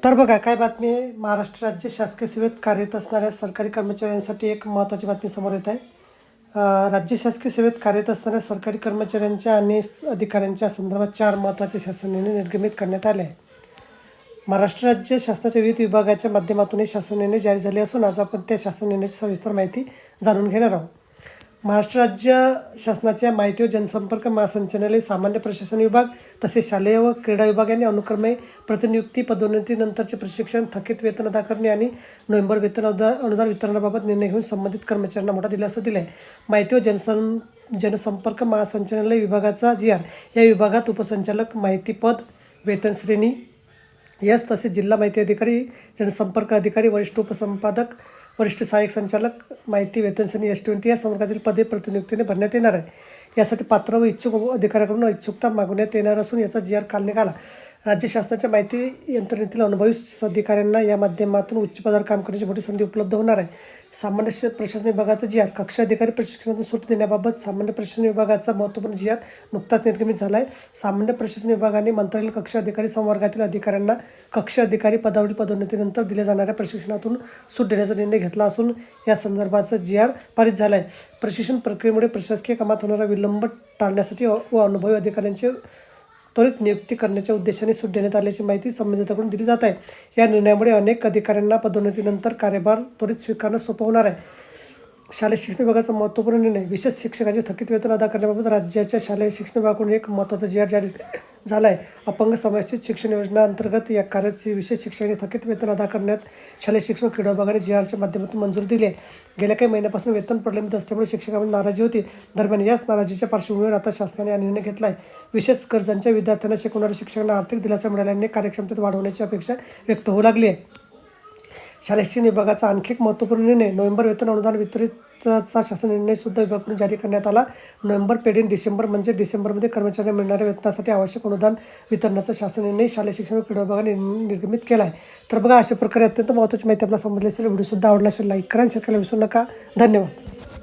तर बघा काय बातमी आहे. महाराष्ट्र राज्य शासकीय सेवेत कार्यरत असणाऱ्या सरकारी कर्मचाऱ्यांसाठी एक महत्त्वाची बातमी समोर येत आहे. राज्य शासकीय सेवेत कार्यरत असणाऱ्या सरकारी कर्मचाऱ्यांच्या आणि अधिकाऱ्यांच्या संदर्भात 4 महत्त्वाचे शासन निर्णय निर्गमित करण्यात आले आहे. महाराष्ट्र राज्य शासनाच्या विविध विभागाच्या माध्यमातून हे शासन निर्णय जारी झाले असून आज आपण त्या शासन निर्णयाची सविस्तर माहिती जाणून घेणार आहोत. महाराष्ट्र राज्य शासनाच्या माहिती व जनसंपर्क महासंचालनालय, सामान्य प्रशासन विभाग तसेच शालेय व क्रीडा विभाग यांनी अनुक्रमे प्रतिनियुक्ती, पदोन्नतीनंतरचे प्रशिक्षण, थकीत वेतन अदा करणे आणि नोव्हेंबर वेतन अनुदान वितरणाबाबत निर्णय घेऊन संबंधित कर्मचाऱ्यांना मोठा दिलासा दिला आहे. माहिती व जनसंपर्क महासंचालनालय विभागाचा GR या विभागात उपसंचालक, माहिती पद, वेतन श्रेणी यस तसेच जिल्हा माहिती अधिकारी, जनसंपर्क अधिकारी, वरिष्ठ उपसंपादक, वरिष्ठ सहाय्यक संचालक, माहिती वेतन श्रेणी S20 या संवर्गातील पदे प्रतिनियुक्तीने भरण्यात येणार आहे. यासाठी पात्र व इच्छुक अधिकाऱ्याकडून इच्छुकता मागवण्यात येणार असून याचा GR काल निघाला. राज्य शासनाच्या माहिती यंत्रणेतील अनुभवी अधिकाऱ्यांना या माध्यमातून उच्च पदावर काम करण्याची मोठी संधी उपलब्ध होणार आहे. सामान्य प्रशासन विभागाचा GR कक्ष अधिकारी प्रशिक्षणातून सूट देण्याबाबत सामान्य प्रशासन विभागाचा महत्त्वपूर्ण GR नुकताच निर्गमित झाला आहे. सामान्य प्रशासन विभागाने मंत्रालयीन कक्ष अधिकारी संवर्गातील अधिकाऱ्यांना कक्ष अधिकारी पदावरील पदोन्नतीनंतर दिल्या जाणाऱ्या प्रशिक्षणातून सूट देण्याचा निर्णय घेतला असून या संदर्भाचा GR पारित झाला आहे. प्रशिक्षण प्रक्रियेमुळे प्रशासकीय कामात होणारा विलंब टाळण्यासाठी व अनुभवी अधिकाऱ्यांचे त्वरित नियुक्ती करण्याच्या उद्देशाने सूट देण्यात आल्याची माहिती संबंधिताकडून दिली जात आहे. या निर्णयामुळे अनेक अधिकाऱ्यांना पदोन्नतीनंतर कार्यभार त्वरित स्वीकारणं सोपं होणार आहे. शालेय शिक्षण विभागाचा महत्त्वपूर्ण निर्णय. विशेष शिक्षकांचे थकीत वेतन अदा करण्याबाबत राज्याच्या शालेय शिक्षण विभागाकडून एक महत्त्वाचा GR जारी झाला आहे. अपंग समावेशित शिक्षण योजना अंतर्गत या कार्याची विशेष शिक्षकांचे थकीत वेतन अदा करण्यात शालेय शिक्षण क्रीडा विभागाने GRच्या माध्यमातून मंजुरी दिली आहे. गेल्या काही महिन्यापासून वेतन प्रलंबित असल्यामुळे शिक्षकांमध्ये नाराजी होती. दरम्यान याच नाराजीच्या पार्श्वभूमीवर आता शासनाने हा निर्णय घेतला आहे. विशेष गरजांच्या विद्यार्थ्यांना शिकवणाऱ्या शिक्षकांना आर्थिक दिलासा मिळाल्याने कार्यक्षमतेत वाढ होण्याची अपेक्षा व्यक्त होऊ लागली आहे. शालेय शिक्षण विभागाचा आणखी एक महत्त्वपूर्ण निर्णय. नोव्हेंबर वेतन अनुदान वितरितचा शासन निर्णय सुद्धा विभागाकडून जारी करण्यात आला. नोव्हेंबर पेड इन डिसेंबर म्हणजे डिसेंबरमध्ये कर्मचाऱ्यांना मिळणाऱ्या वेतनासाठी आवश्यक अनुदान वितरणाचा शासन निर्णय शालेय शिक्षण क्रीडा विभागाने निर्गमित केला आहे. तर बघा, अशा प्रकारे अत्यंत महत्त्वाची माहिती आपल्याला समजली असेल. व्हिडिओ सुद्धा आवडला असेल लाईक करा आणि शेअर करायला विसरू नका. धन्यवाद.